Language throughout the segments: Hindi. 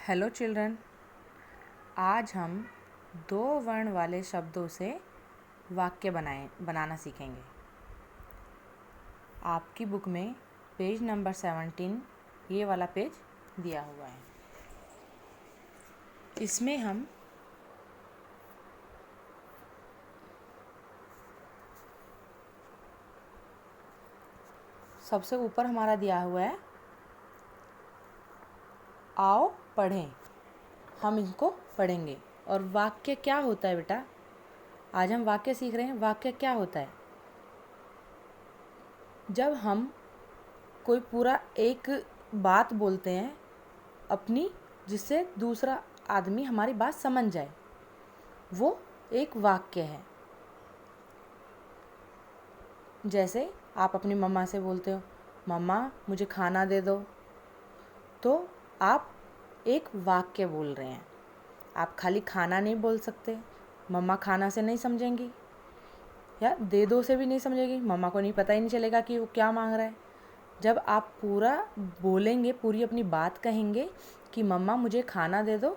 हेलो चिल्ड्रन, आज हम दो वर्ण वाले शब्दों से वाक्य बनाना सीखेंगे। आपकी बुक में पेज नंबर 17 ये वाला पेज दिया हुआ है। इसमें हम सबसे ऊपर हमारा दिया हुआ है आओ पढ़ें। हम इनको पढ़ेंगे। और वाक्य क्या होता है बेटा? आज हम वाक्य सीख रहे हैं। वाक्य क्या होता है? जब हम कोई पूरा एक बात बोलते हैं अपनी, जिससे दूसरा आदमी हमारी बात समझ जाए, वो एक वाक्य है। जैसे आप अपनी मम्मा से बोलते हो, मम्मा मुझे खाना दे दो, तो आप एक वाक्य बोल रहे हैं। आप खाली खाना नहीं बोल सकते, मम्मा खाना से नहीं समझेंगी, या दे दो से भी नहीं समझेगी। मम्मा को नहीं पता ही नहीं चलेगा कि वो क्या मांग रहा है। जब आप पूरा बोलेंगे, पूरी अपनी बात कहेंगे कि मम्मा मुझे खाना दे दो,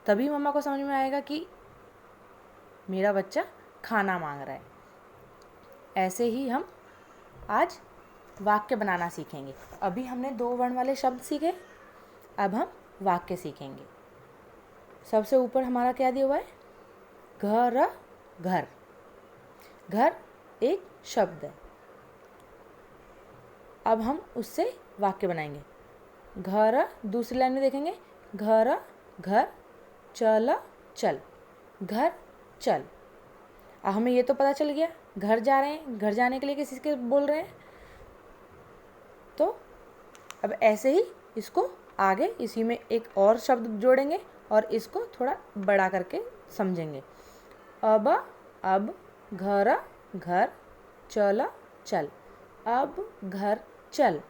तभी मम्मा को समझ में आएगा कि मेरा बच्चा खाना मांग रहा है। ऐसे ही हम आज वाक्य बनाना सीखेंगे। अभी हमने दो वर्ण वाले शब्द सीखे, अब हम वाक्य सीखेंगे। सबसे ऊपर हमारा क्या दिया हुआ है? घर। घर घर एक शब्द है। अब हम उससे वाक्य बनाएंगे। घर, दूसरी लाइन में देखेंगे, घर घर चल चल, घर चल। अब हमें ये तो पता चल गया घर जा रहे हैं, घर जाने के लिए किसी के बोल रहे हैं। तो अब ऐसे ही इसको आगे इसी में एक और शब्द जोड़ेंगे और इसको थोड़ा बड़ा करके समझेंगे। अब घर घर चल चल, अब घर चल।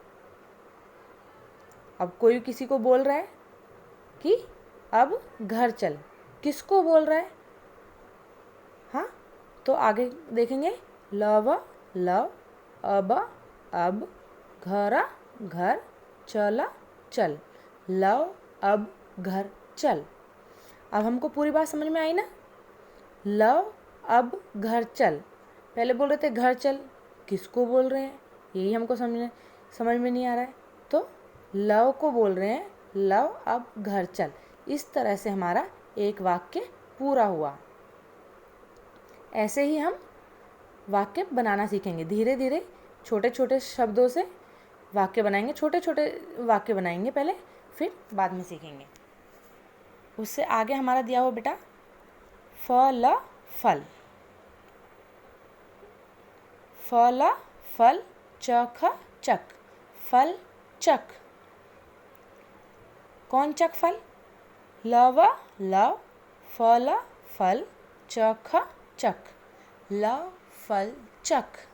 अब कोई किसी को बोल रहा है कि अब घर चल, किसको बोल रहा है? हाँ, तो आगे देखेंगे, लव अब घर घर चल चल, लव अब घर चल। अब हमको पूरी बात समझ में आई ना? लव अब घर चल, पहले बोल रहे थे घर चल, किसको बोल रहे हैं यही हमको समझ में नहीं आ रहा है। तो लव को बोल रहे हैं, लव अब घर चल। इस तरह से हमारा एक वाक्य पूरा हुआ। ऐसे ही हम वाक्य बनाना सीखेंगे। धीरे धीरे छोटे छोटे शब्दों से वाक्य बनाएंगे। छोटे छोटे वाक्य बनाएंगे पहले, फिर बाद में सीखेंगे। उससे आगे हमारा दिया हुआ बेटा फल फल, फल फल चख चक, फल चक। कौन चक फल? लव फल फल चख चक, लव फल चक।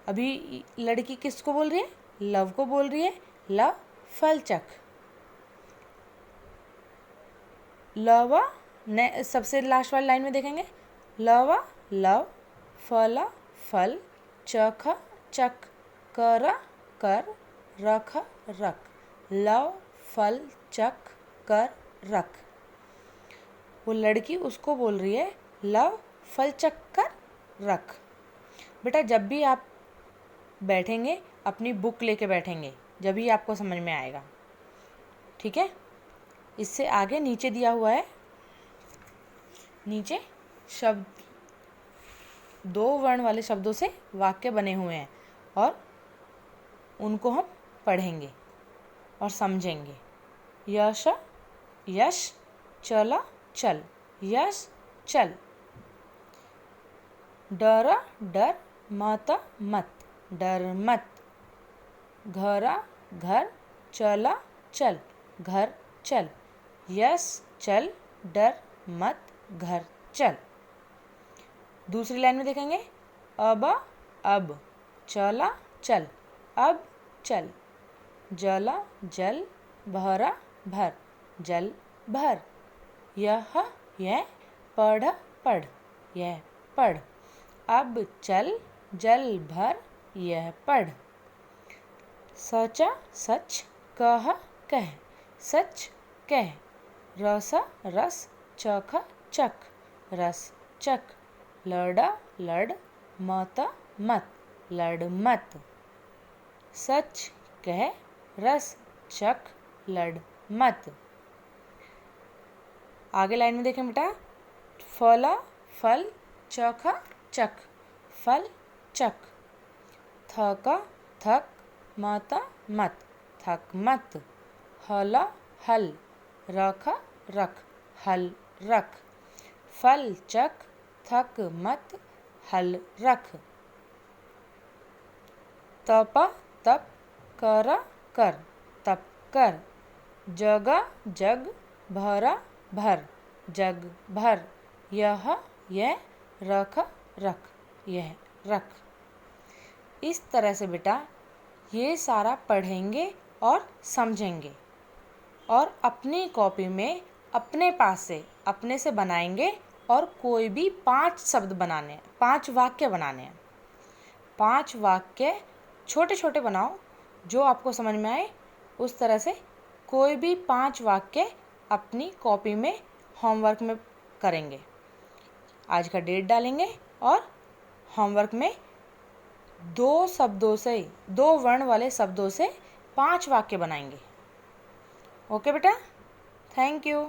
अभी लड़की किसको बोल रही है? लव को बोल रही है, लव फल चक। लव ने सबसे लास्ट वाली लाइन में देखेंगे, लव फल फल चख चक, कर कर रख रख, लव फल चक कर रख। वो लड़की उसको बोल रही है, लव फल चक कर रख। बेटा जब भी आप बैठेंगे अपनी बुक लेके बैठेंगे, जब भी आपको समझ में आएगा। ठीक है? इससे आगे नीचे दिया हुआ है, नीचे शब्द दो वर्ण वाले शब्दों से वाक्य बने हुए हैं और उनको हम पढ़ेंगे और समझेंगे। यश यश चल चल, यश चल। डर डर मत मत, डर मत। घर घर चल चल, घर चल। यश चल, डर मत, घर चल। दूसरी लाइन में देखेंगे, अब चल चल, अब चल। जल जल, भर भर, जल भर। यह पढ़ पढ़, यह पढ़। अब चल जल भर, यह पढ़। सच सच, कह कह, सच कह, रसा रस, चख चक, रस चक, लड़ा लड़, मत मत, लड़ मत। सच कह, रस चख, लड़ मत। आगे लाइन में देखें बेटा, फला फल, चख चक, फल चक, थक थक, मत मत, थक मत, हल हल, रख रख, हल रख, फल चक, थक मत, हल रख। तप तप, कर कर, तप कर, जग जग, भर भर, जग भर, यह रख रख, यह रख। इस तरह से बेटा ये सारा पढ़ेंगे और समझेंगे और अपनी कॉपी में अपने पास से अपने से बनाएंगे और कोई भी 5 शब्द बनाने हैं, 5 वाक्य बनाने हैं। 5 वाक्य छोटे छोटे बनाओ जो आपको समझ में आए उस तरह से। कोई भी 5 वाक्य अपनी कॉपी में होमवर्क में करेंगे। आज का डेट डालेंगे और होमवर्क में 2 शब्दों से, 2 वर्ण वाले शब्दों से 5 वाक्य बनाएंगे। ओके बेटा, थैंक यू।